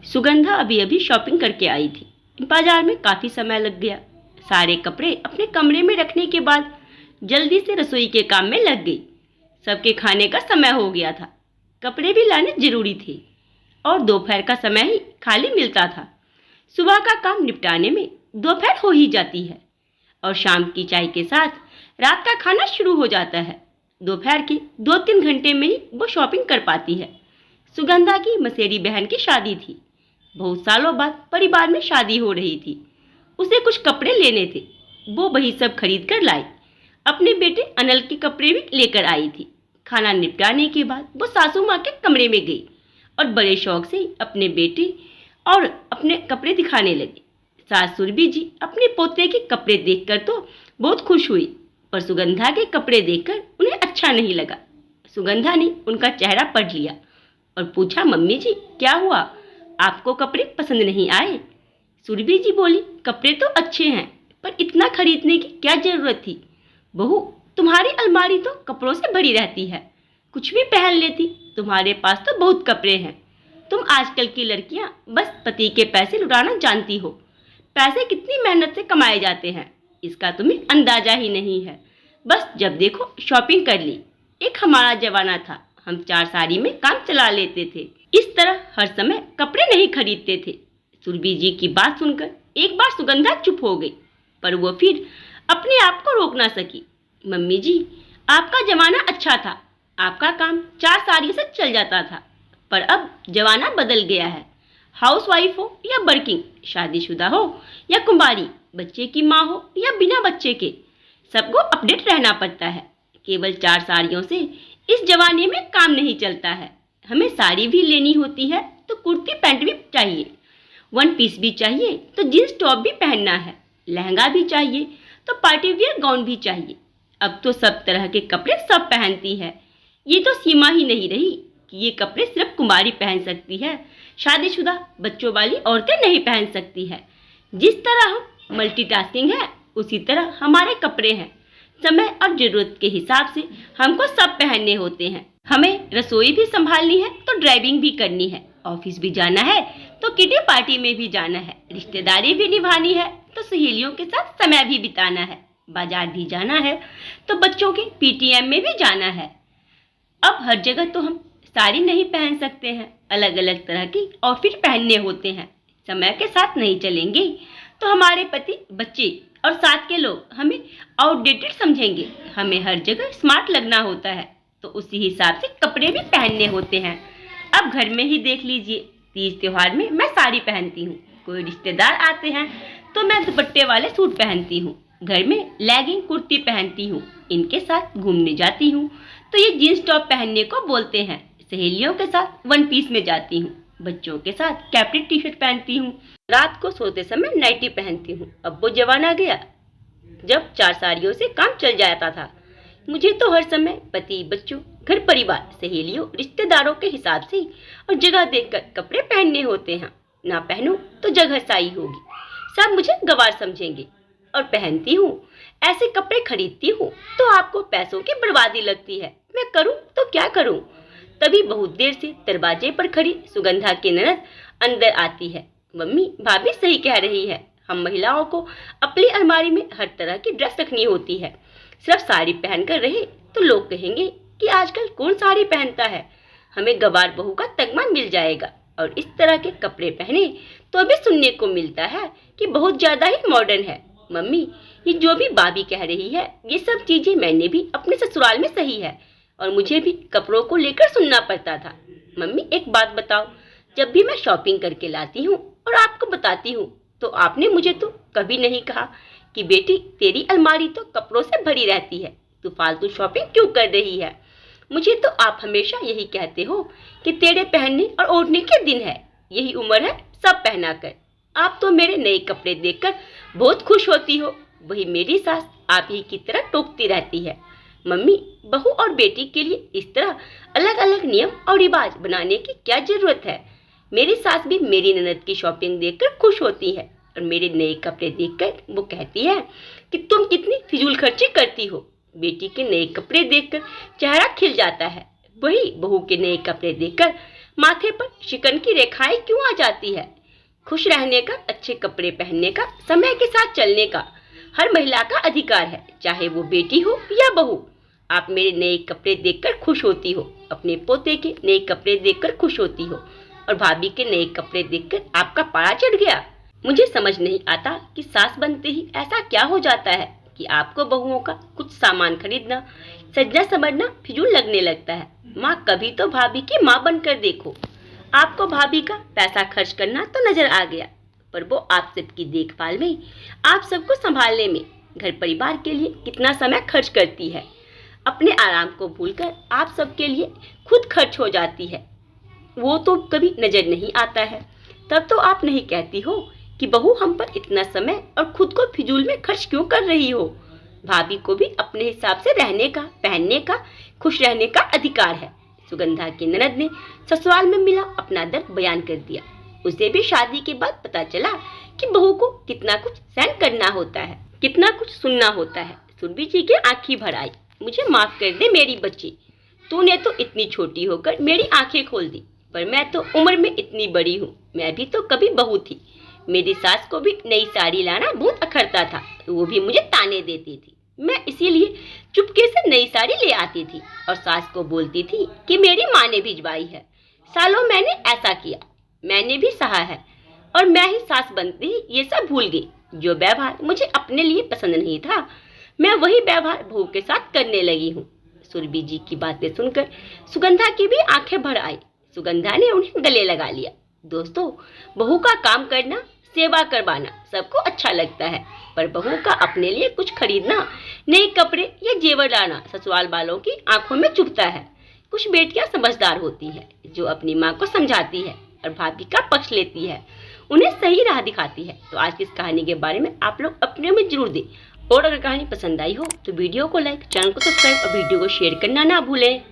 सुगंधा अभी अभी शॉपिंग करके आई थी। बाजार में काफी समय लग गया। सारे कपड़े अपने कमरे में रखने के बाद जल्दी से रसोई के काम में लग गई। सबके खाने का समय हो गया था। कपड़े भी लाने जरूरी थे और दोपहर का समय ही खाली मिलता था। सुबह का काम निपटाने में दोपहर हो ही जाती है और शाम की चाय के साथ रात का खाना शुरू हो जाता है। दोपहर के 2-3 घंटे में ही वो शॉपिंग कर पाती है। सुगंधा की मसेरी बहन की शादी थी। बहुत सालों बाद परिवार में शादी हो रही थी। उसे कुछ कपड़े लेने थे। वो वही सब खरीद कर लाई। अपने बेटे अनल के कपड़े भी लेकर आई थी। खाना निपटाने के बाद वो सासू माँ के कमरे में गई और बड़े शौक से अपने बेटे और अपने कपड़े दिखाने लगी। सास सुरभि जी अपने पोते के कपड़े देखकर तो बहुत खुश हुई, पर सुगंधा के कपड़े देखकर उन्हें अच्छा नहीं लगा। सुगंधा ने उनका चेहरा पढ़ लिया और पूछा, मम्मी जी क्या हुआ, आपको कपड़े पसंद नहीं आए? सुरभि जी बोली, कपड़े तो अच्छे हैं पर इतना खरीदने की क्या जरूरत थी? बहू, तुम्हारी अलमारी तो कपड़ों से भरी रहती है, कुछ भी पहन लेती। तुम्हारे पास तो बहुत कपड़े हैं। तुम आजकल की लड़कियां बस पति के पैसे लुटाना जानती हो। पैसे कितनी मेहनत से कमाए जाते हैं इसका तुम्हें अंदाजा ही नहीं है। बस जब देखो शॉपिंग कर ली। एक हमारा जमाना था, हम 4 साड़ी में काम चला लेते थे। इस तरह हर समय कपड़े नहीं खरीदते थे। सुरभि जी की बात सुनकर एक बार सुगंधा चुप हो गई, पर वो फिर अपने आप को रोक ना सकी। मम्मी जी, आपका जमाना अच्छा था, आपका काम 4 साड़ियों से चल जाता था, पर अब जमाना बदल गया है। हाउस वाइफ हो या वर्किंग, शादीशुदा हो या कुंवारी, बच्चे की माँ हो या बिना बच्चे के, सबको अपडेट रहना पड़ता है। केवल 4 साड़ियों से इस जमाने में काम नहीं चलता है। हमें साड़ी भी लेनी होती है तो कुर्ती पैंट भी चाहिए, 1 पीस भी चाहिए तो जींस टॉप भी पहनना है, लहंगा भी चाहिए तो पार्टी वियर गाउन भी चाहिए। अब तो सब तरह के कपड़े सब पहनती है। ये तो सीमा ही नहीं रही कि ये कपड़े सिर्फ कुंवारी पहन सकती है, शादीशुदा बच्चों वाली औरतें नहीं पहन सकती है। जिस तरह हम मल्टीटास्किंग है उसी तरह हमारे कपड़े हैं। समय और जरूरत के हिसाब से हमको सब पहनने होते हैं। हमें रसोई भी संभालनी है तो ड्राइविंग भी करनी है, ऑफिस भी जाना है तो किटी पार्टी में भी जाना है, रिश्तेदारी भी निभानी है तो सहेलियों के साथ समय भी बिताना है, बाजार भी जाना है तो बच्चों के पीटीएम में भी जाना है। अब हर जगह तो हम साड़ी नहीं पहन सकते हैं, अलग अलग तरह की आउटफिट पहनने होते हैं। समय के साथ नहीं चलेंगे तो हमारे पति, बच्चे और साथ के लोग हमें आउटडेटेड समझेंगे। हमें हर जगह स्मार्ट लगना होता है तो उसी हिसाब से कपड़े भी पहनने होते हैं। अब घर में ही देख लीजिए, तीज त्योहार में मैं साड़ी पहनती हूँ, कोई रिश्तेदार आते हैं तो मैं दुपट्टे वाले सूट पहनती हूँ, घर में लेगिंग कुर्ती पहनती हूँ, इनके साथ घूमने जाती हूँ तो ये जीन्स टॉप पहनने को बोलते हैं। सहेलियों के साथ 1 पीस में जाती हूँ, बच्चों के साथ कैप्री टी शर्ट पहनती हूँ, रात को सोते समय नाइटी पहनती हूँ। अब वो जमाना गया जब 4 साड़ियों से काम चल जाता था। मुझे तो हर समय पति, बच्चों, घर परिवार, सहेलियों, रिश्तेदारों के हिसाब से और जगह देखकर कपड़े पहनने होते हैं। ना पहनूं तो जगह साई होगी, सब मुझे गवार समझेंगे। और पहनती हूँ ऐसे कपड़े, खरीदती हूँ तो आपको पैसों की बर्बादी लगती है। मैं करूँ तो क्या करूँ? तभी बहुत देर से दरवाजे पर खड़ी सुगंधा की ननद अंदर आती है। मम्मी, भाभी सही कह रही है, हम महिलाओं को अपनी अलमारी में हर तरह की ड्रेस रखनी होती है। सिर्फ साड़ी पहनकर रहे तो लोग कहेंगे कि आजकल कौन साड़ी पहनता है, हमें गवार बहू का तगमा मिल जाएगा। और इस तरह के कपड़े पहने तो अभी सुनने को मिलता है कि बहुत ज्यादा ही मॉडर्न है। मम्मी, ये जो भी भाभी कह रही है ये सब चीजें मैंने भी अपने ससुराल में सही है और मुझे भी कपड़ों को लेकर सुनना पड़ता था। मम्मी, एक बात बताओ, जब भी मैं शॉपिंग करके लाती हूँ और आपको बताती हूँ तो आपने मुझे तो कभी नहीं कहा कि बेटी तेरी अलमारी तो कपड़ों से भरी रहती है, तू फालतू शॉपिंग क्यों कर रही है? मुझे तो आप हमेशा यही कहते हो कि तेरे पहनने और ओढ़ने के दिन है, यही उम्र है सब पहना कर। आप तो मेरे नए कपड़े देखकर बहुत खुश होती हो, वही मेरी सास आप ही की तरह टोकती रहती है। मम्मी, बहू और बेटी के लिए इस तरह अलग अलग नियम और रिवाज बनाने की क्या जरूरत है? मेरी सास भी मेरी ननद की शॉपिंग देखकर खुश होती है और मेरे नए कपड़े देखकर वो कहती है कि तुम कितनी फिजूल खर्ची करती हो। बेटी के नए कपड़े देखकर चेहरा खिल जाता है, वही बहू के नए कपड़े देखकर माथे पर शिकन की रेखाएं क्यों आ जाती है? खुश रहने का, अच्छे कपड़े पहनने का, समय के साथ चलने का हर महिला का अधिकार है, चाहे वो बेटी हो या बहू। आप मेरे नए कपड़े देखकर खुश होती हो, अपने पोते के नए कपड़े देखकर खुश होती हो, और भाभी के नए कपड़े देखकर आपका पारा चढ़ गया। मुझे समझ नहीं आता कि सास बनते ही ऐसा क्या हो जाता है कि आपको बहुओं का कुछ सामान खरीदना, सजना समझना फिजूल लगने लगता है। माँ, कभी तो भाभी की माँ बनकर देखो। आपको भाभी का पैसा खर्च करना तो नजर आ गया, पर वो आप सबकी देखभाल में, आप सबको संभालने में, घर परिवार के लिए कितना समय खर्च करती है। अपने आराम को भूलकर आप सबके लिए खुद खर्च हो जाती है, वो तो कभी नजर नहीं आता है। तब तो आप नहीं कहती हो कि बहू हम पर इतना समय और खुद को फिजूल में खर्च क्यों कर रही हो। भाभी को भी अपने हिसाब से रहने का, पहनने का, खुश रहने का अधिकार है। सुगंधा की ननद ने ससुराल में मिला अपना दर्द बयान कर दिया। उसे भी शादी के बाद पता चला कि बहू को कितना कुछ सहन करना होता है, कितना कुछ सुनना होता है। सुरभि जी की आंखें भर आई। मुझे माफ कर दे मेरी बच्ची, तूने तो इतनी छोटी होकर मेरी आंखें खोल दी, पर मैं तो उम्र में इतनी बड़ी हूँ। मैं भी तो कभी बहू थी। मेरी सास को भी नई साड़ी लाना बहुत अखरता था, वो भी मुझे ताने देती थी। मैं इसीलिए चुपके से नई साड़ी ले आती थी और सास को बोलती थी कि मेरी माँ ने भिजवाई है। सालों मैंने ऐसा किया, मैंने भी सहा है, और मैं ही सास बनते ही ये सब भूल गई। जो व्यवहार मुझे अपने लिए पसंद नहीं था, मैं वही व्यवहार बहू के साथ करने लगी हूँ। सुरभि जी की बातें सुनकर सुगंधा की भी आंखें भर आई। सुगंधा ने उन्हें गले लगा लिया। दोस्तों, बहू का काम करना, सेवा करवाना सबको अच्छा लगता है, पर बहू का अपने लिए कुछ खरीदना, नए कपड़े या जेवर लाना ससुराल वालों की आंखों में चुभता है। कुछ बेटियां समझदार होती है, जो अपनी माँ को समझाती है और भाभी का पक्ष लेती है, उन्हें सही राह दिखाती है। तो आज की इस कहानी के बारे में आप लोग अपने में जरूर दें, और अगर कहानी पसंद आई हो तो वीडियो को लाइक, चैनल को सब्सक्राइब और वीडियो को शेयर करना ना भूलें।